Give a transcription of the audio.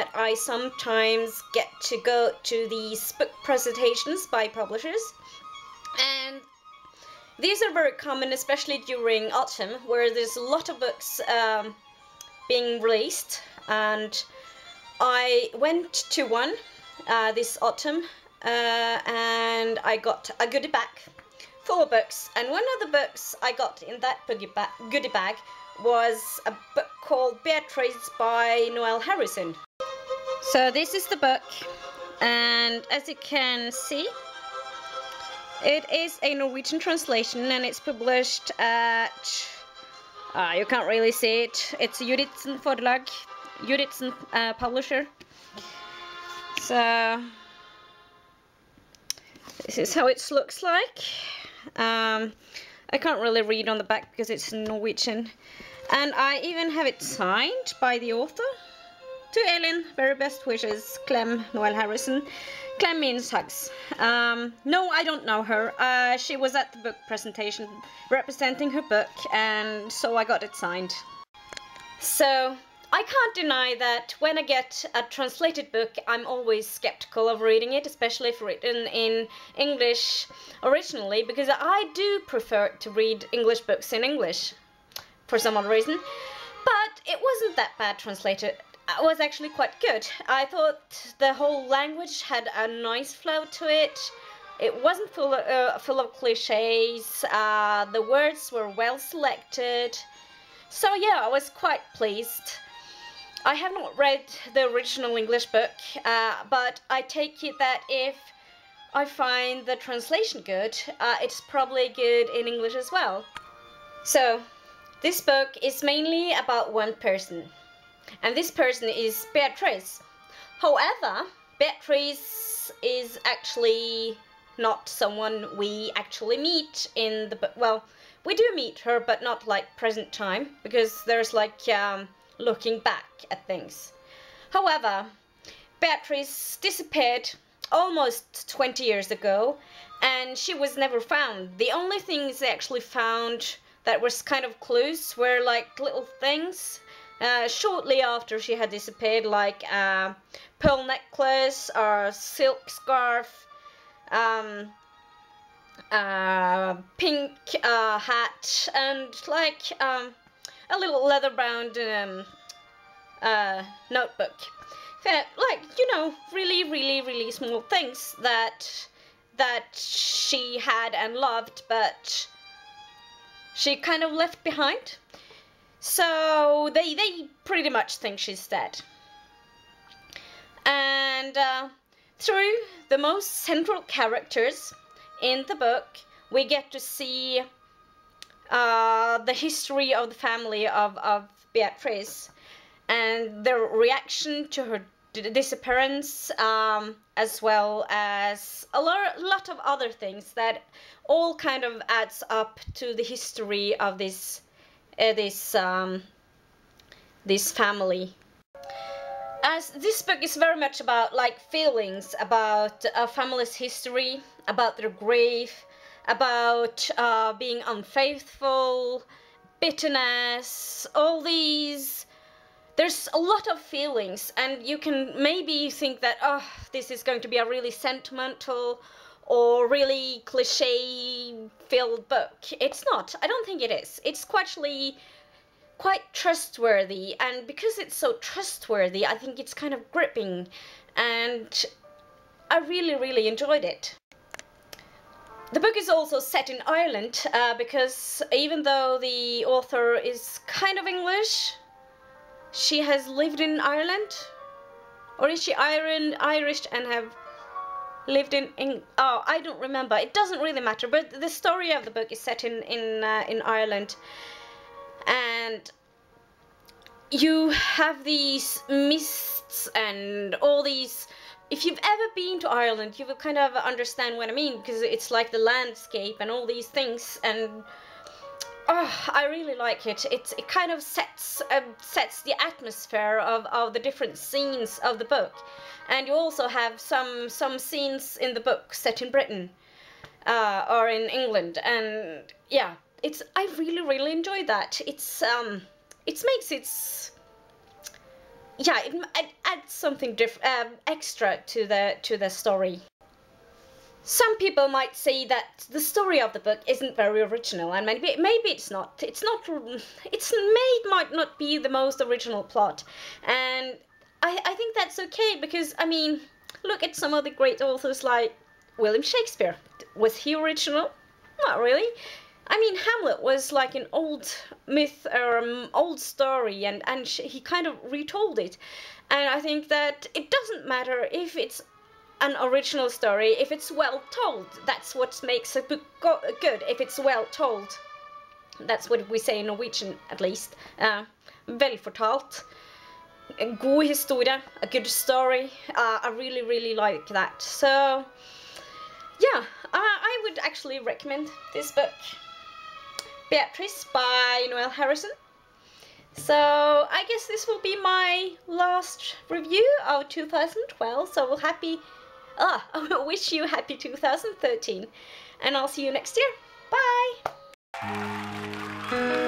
that I sometimes get to go to these book presentations by publishers, and these are very common, especially during autumn, where there's a lot of books being released. And I went to one this autumn, and I got a goodie bag full of books. And one of the books I got in that goodie bag was a book called Beatrice by Noëlle Harrison. So this is the book, and as you can see, it is a Norwegian translation, and it's published at, you can't really see it, it's Juritzen Forlag, Juritzen publisher. So this is how it looks like. I can't really read on the back because it's Norwegian, and I even have it signed by the author. To Elin, very best wishes, Clem, Noëlle Harrison. Clem means hugs. No, I don't know her. She was at the book presentation representing her book, and so I got it signed. So I can't deny that when I get a translated book, I'm always skeptical of reading it, especially if written in English originally, because I do prefer to read English books in English for some odd reason. But it wasn't that bad translated. It was actually quite good. I thought the whole language had a nice flow to it. It wasn't full of cliches. The words were well selected. So yeah, I was quite pleased. I have not read the original English book, but I take it that if I find the translation good, it's probably good in English as well. So this book is mainly about one person. And this person is Beatrice. However, Beatrice is actually not someone we actually meet in the book. Well, we do meet her, but not like present time, because there's like looking back at things. However, Beatrice disappeared almost 20 years ago, and she was never found. The only things they actually found that was kind of clues were like little things shortly after she had disappeared, like a pearl necklace or a silk scarf, pink hat, and like a little leather-bound notebook. Like, you know, really small things that she had and loved, but she kind of left behind. So they pretty much think she's dead. And through the most central characters in the book, we get to see the history of the family of Beatrice and their reaction to her disappearance, as well as a lot of other things that all kind of adds up to the history of this family. As this book is very much about like feelings, about a family's history, about their grief, about being unfaithful, bitterness, all these. There's a lot of feelings, and you can maybe think that, oh, this is going to be a really sentimental or really cliche-filled book. It's not. I don't think it is. It's quite trustworthy, and because it's so trustworthy, I think it's kind of gripping, and I really enjoyed it. The book is also set in Ireland, because even though the author is kind of English, she has lived in Ireland, or is she Irish and have lived in oh, I don't remember. It doesn't really matter, but the story of the book is set in Ireland, and you have these mists and all these. If you've ever been to Ireland, you will kind of understand what I mean, because it's like the landscape and all these things, and oh, I really like it. It kind of sets the atmosphere of the different scenes of the book, and you also have some scenes in the book set in Britain or in England, and yeah, I really enjoy that. It makes it. yeah, it adds something different, extra to the story. Some people might say that the story of the book isn't very original, and maybe it's not. Might not be the most original plot, and I think that's okay, because I mean, look at some of the great authors like William Shakespeare. Was he original? Not really. I mean, Hamlet was like an old myth or old story, and he kind of retold it, and I think that it doesn't matter if it's an original story, if it's well told. That's what makes a book good, if it's well told. That's what we say in Norwegian, at least. Vel fortalt. En god historia, a good story. I really, really like that. So, yeah, I would actually recommend this book. Beatrice by Noëlle Harrison. So I guess this will be my last review of 2012. So I wish you happy 2013, and I'll see you next year. Bye!